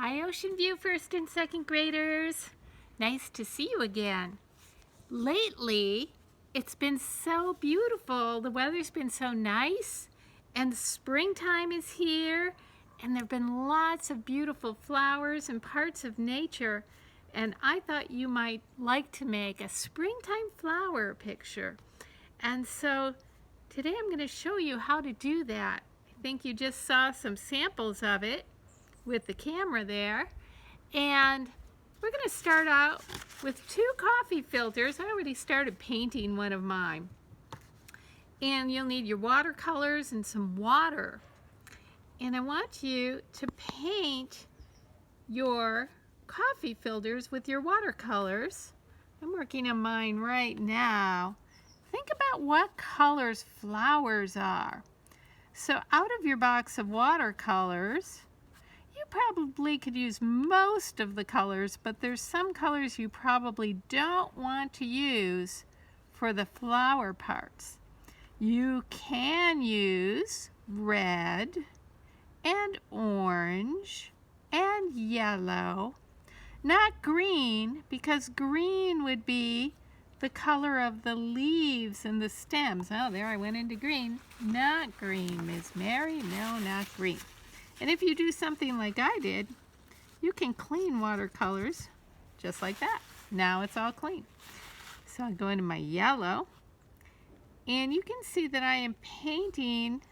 Hi, Ocean View first and second graders. Nice to see you again. Lately, it's been so beautiful. The weather's been so nice, and springtime is here, and there have been lots of beautiful flowers and parts of nature, and I thought you might like to make a springtime flower picture. And so today I'm going to show you how to do that. I think you just saw some samples of it with the camera there, and we're going to start out with 2 coffee filters. I already started painting one of mine, and you'll need your watercolors and some water, and I want you to paint your coffee filters with your watercolors. I'm working on mine right now. Think about what colors flowers are. So out of your box of watercolors, you probably could use most of the colors, but there's some colors you probably don't want to use for the flower parts. You can use red and orange and yellow, not green, because green would be the color of the leaves and the stems. Oh, there I went into green. Not green, Miss Mary. No, not green. And if you do something like I did, you can clean watercolors just like that. Now it's all clean. So I go into my yellow, and you can see that I am painting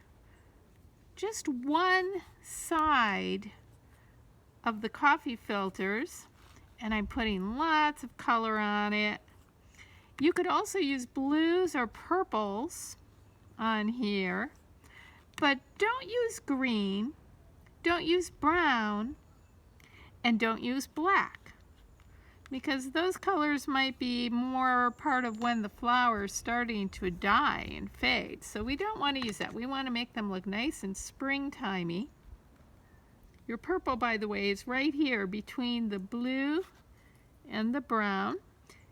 just one side of the coffee filters, and I'm putting lots of color on it. You could also use blues or purples on here, but don't use green. Don't use brown, and don't use black, because those colors might be more part of when the flower is starting to die and fade. So we don't want to use that. We want to make them look nice and springtimey. Your purple, by the way, is right here between the blue and the brown.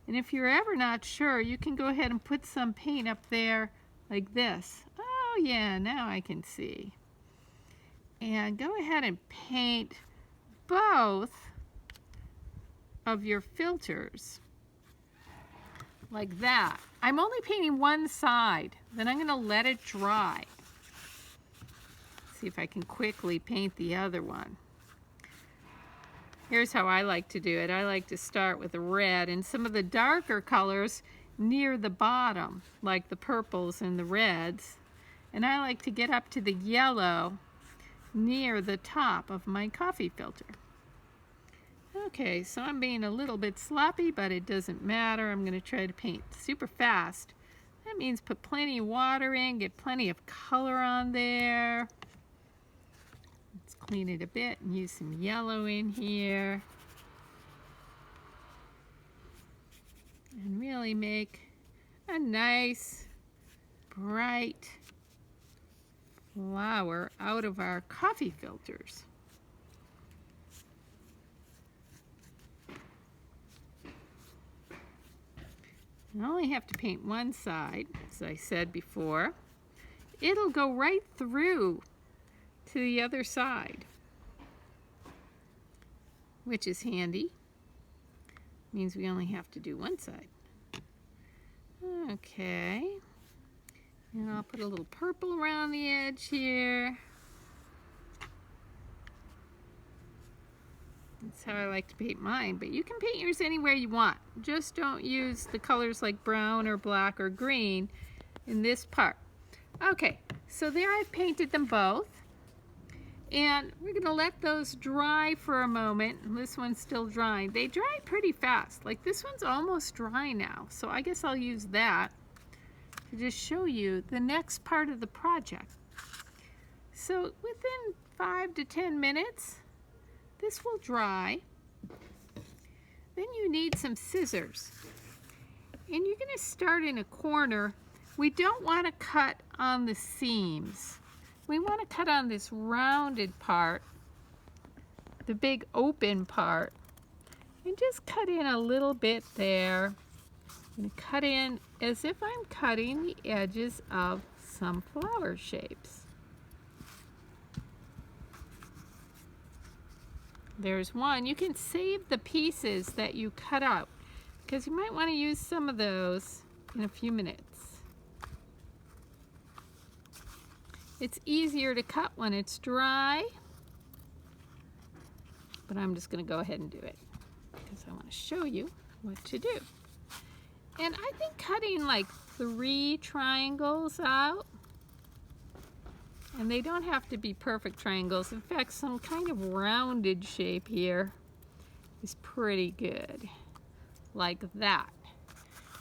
And if you're ever not sure, you can go ahead and put some paint up there like this. Oh yeah, now I can see. And go ahead and paint both of your filters like that. I'm only painting one side, then I'm going to let it dry. See if I can quickly paint the other one. Here's how I like to do it. I like to start with the red and some of the darker colors near the bottom, like the purples and the reds. And I like to get up to the yellow near the top of my coffee filter. Okay, so I'm being a little bit sloppy, but it doesn't matter. I'm going to try to paint super fast. That means put plenty of water in, get plenty of color on there. Let's clean it a bit and use some yellow in here. And really make a nice, bright flower out of our coffee filters. I only have to paint one side, as I said before. It'll go right through to the other side, which is handy. Means we only have to do one side. Okay. And I'll put a little purple around the edge here. That's how I like to paint mine, but you can paint yours anywhere you want. Just don't use the colors like brown or black or green in this part. Okay, so there I've painted them both. And we're going to let those dry for a moment. This one's still drying. They dry pretty fast. Like this one's almost dry now, so I guess I'll use that to just show you the next part of the project. So within 5 to 10 minutes, this will dry. Then you need some scissors. And you're going to start in a corner. We don't want to cut on the seams. We want to cut on this rounded part, the big open part, and just cut in a little bit there. I'm going to cut in as if I'm cutting the edges of some flower shapes. There's one. You can save the pieces that you cut out because you might want to use some of those in a few minutes. It's easier to cut when it's dry, but I'm just going to go ahead and do it because I want to show you what to do. And I think cutting like 3 triangles out, and they don't have to be perfect triangles. In fact, some kind of rounded shape here is pretty good, like that.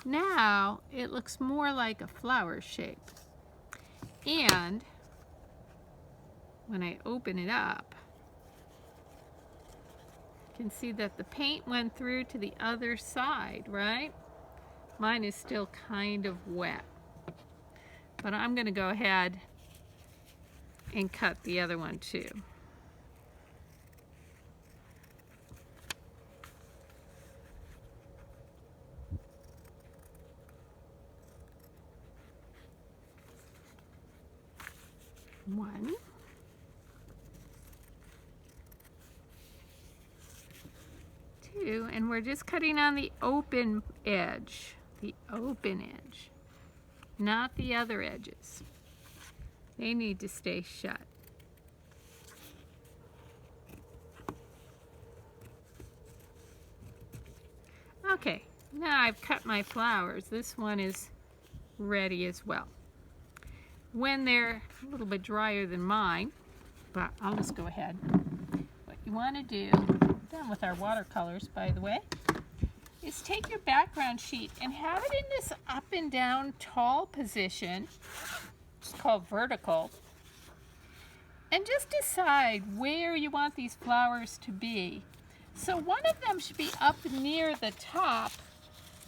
Now it looks more like a flower shape. And when I open it up, you can see that the paint went through to the other side, right? Mine is still kind of wet. But I'm going to go ahead and cut the other one too. One. Two, and we're just cutting on the open edge. The open edge, not the other edges. They need to stay shut. Okay, now I've cut my flowers. This one is ready as well. When they're a little bit drier than mine, but I'll just go ahead. What you want to do, done with our watercolors by the way, is take your background sheet and have it in this up and down tall position. It's called vertical. And just decide where you want these flowers to be. So one of them should be up near the top,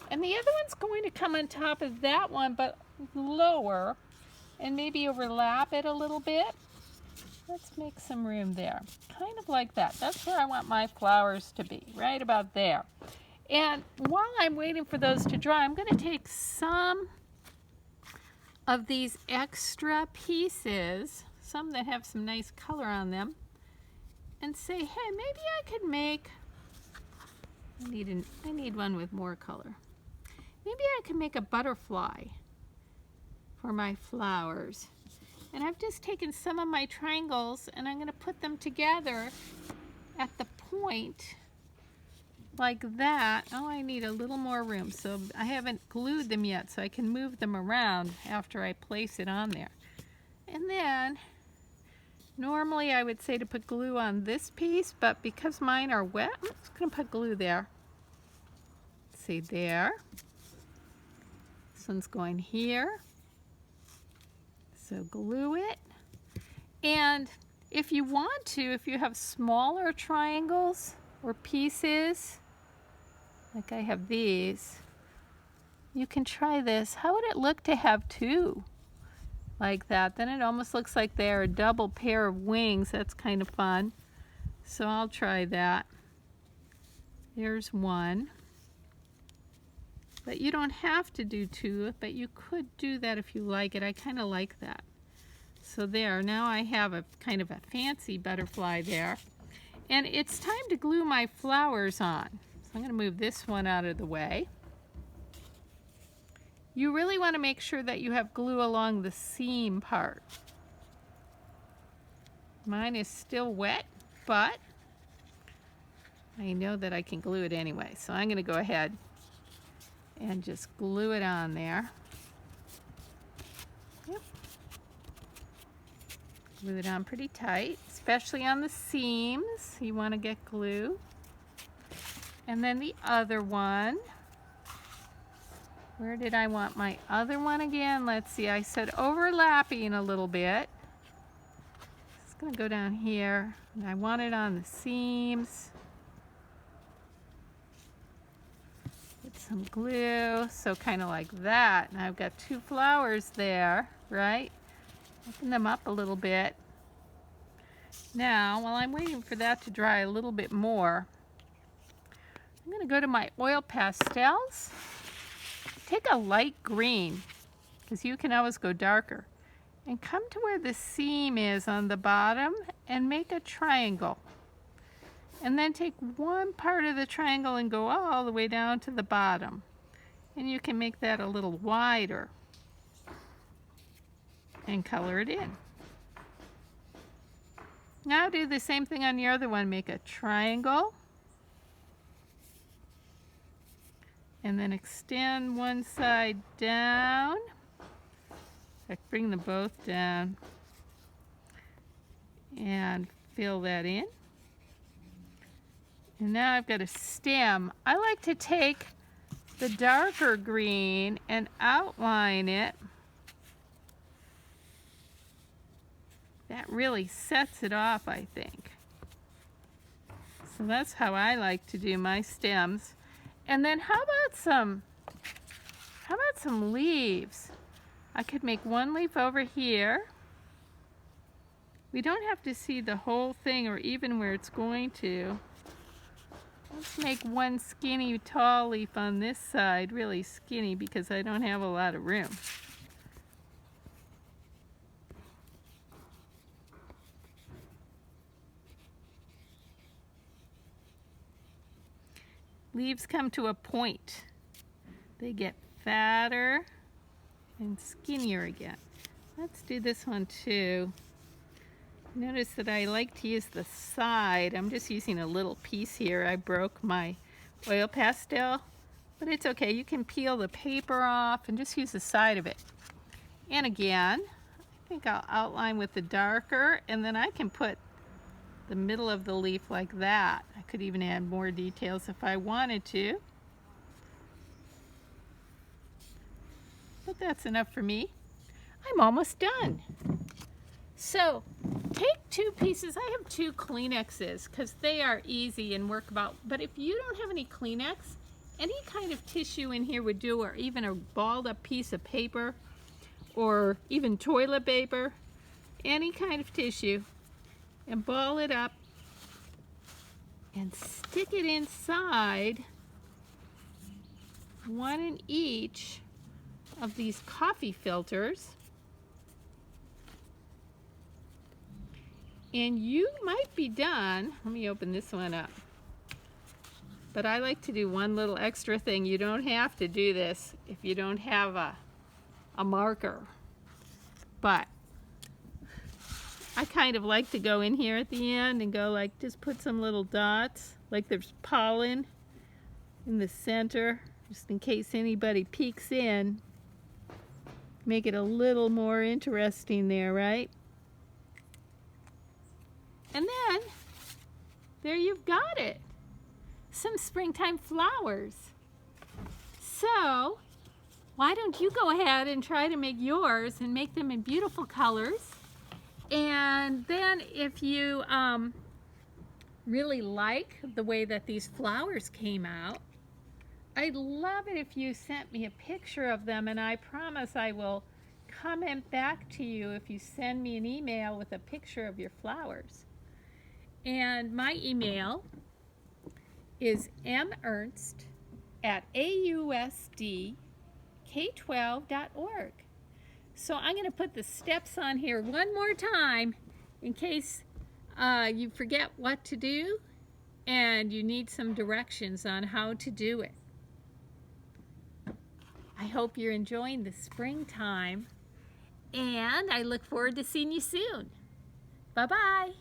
and the other one's going to come on top of that one, but lower, and maybe overlap it a little bit. Let's make some room there. Kind of like that. That's where I want my flowers to be, right about there. And while I'm waiting for those to dry, I'm going to take some of these extra pieces, some that have some nice color on them, and say, hey, maybe I could make, I need one with more color. Maybe I could make a butterfly for my flowers. And I've just taken some of my triangles and I'm going to put them together at the point like that. Oh, I need a little more room, so I haven't glued them yet, so I can move them around after I place it on there. And then normally I would say to put glue on this piece, but because mine are wet, I'm just going to put glue there. See there. This one's going here. So glue it. And if you want to, if you have smaller triangles or pieces, like I have these, you can try this. How would it look to have 2 like that? Then it almost looks like they're a double pair of wings. That's kind of fun. So I'll try that. There's one. But you don't have to do 2, but you could do that if you like it. I kind of like that. So there, now I have a kind of a fancy butterfly there. And it's time to glue my flowers on. So I'm going to move this one out of the way. You really want to make sure that you have glue along the seam part. Mine is still wet, but I know that I can glue it anyway. So I'm going to go ahead and just glue it on there. Yep. Glue it on pretty tight, especially on the seams. You want to get glue. And then the other one. Where did I want my other one again? Let's see, I said overlapping a little bit. It's going to go down here. And I want it on the seams. Get some glue, so kind of like that. And I've got 2 flowers there, right? Open them up a little bit. Now, while I'm waiting for that to dry a little bit more, I'm going to go to my oil pastels. Take a light green, because you can always go darker, and come to where the seam is on the bottom and make a triangle. And then take one part of the triangle and go all the way down to the bottom. And you can make that a little wider and color it in. Now do the same thing on the other one. Make a triangle and then extend one side down. Bring them both down and fill that in. And now I've got a stem. I like to take the darker green and outline it. That really sets it off, I think. So that's how I like to do my stems. And then how about some leaves? I could make one leaf over here. We don't have to see the whole thing or even where it's going to. Let's make one skinny tall leaf on this side, really skinny because I don't have a lot of room. Leaves come to a point. They get fatter and skinnier again. Let's do this one too. Notice that I like to use the side. I'm just using a little piece here. I broke my oil pastel, but it's okay. You can peel the paper off and just use the side of it. And again, I think I'll outline with the darker, and then I can put the middle of the leaf like that. I could even add more details if I wanted to. But that's enough for me. I'm almost done. So take two pieces. I have two Kleenexes because they are easy and work about. But if you don't have any Kleenex, any kind of tissue in here would do, or even a balled up piece of paper, or even toilet paper, any kind of tissue, and ball it up and stick it inside one in each of these coffee filters. And you might be done. Let me open this one up. But I like to do one little extra thing. You don't have to do this if you don't have a marker. But I kind of like to go in here at the end and go like, just put some little dots, like there's pollen in the center, just in case anybody peeks in. Make it a little more interesting there, right? And then, there you've got it. Some springtime flowers. So, why don't you go ahead and try to make yours and make them in beautiful colors. And then if you really like the way that these flowers came out, I'd love it if you sent me a picture of them, and I promise I will comment back to you if you send me an email with a picture of your flowers. And my email is mernst@ausdk12.org. So I'm going to put the steps on here one more time in case you forget what to do and you need some directions on how to do it. I hope you're enjoying the springtime, and I look forward to seeing you soon. Bye-bye.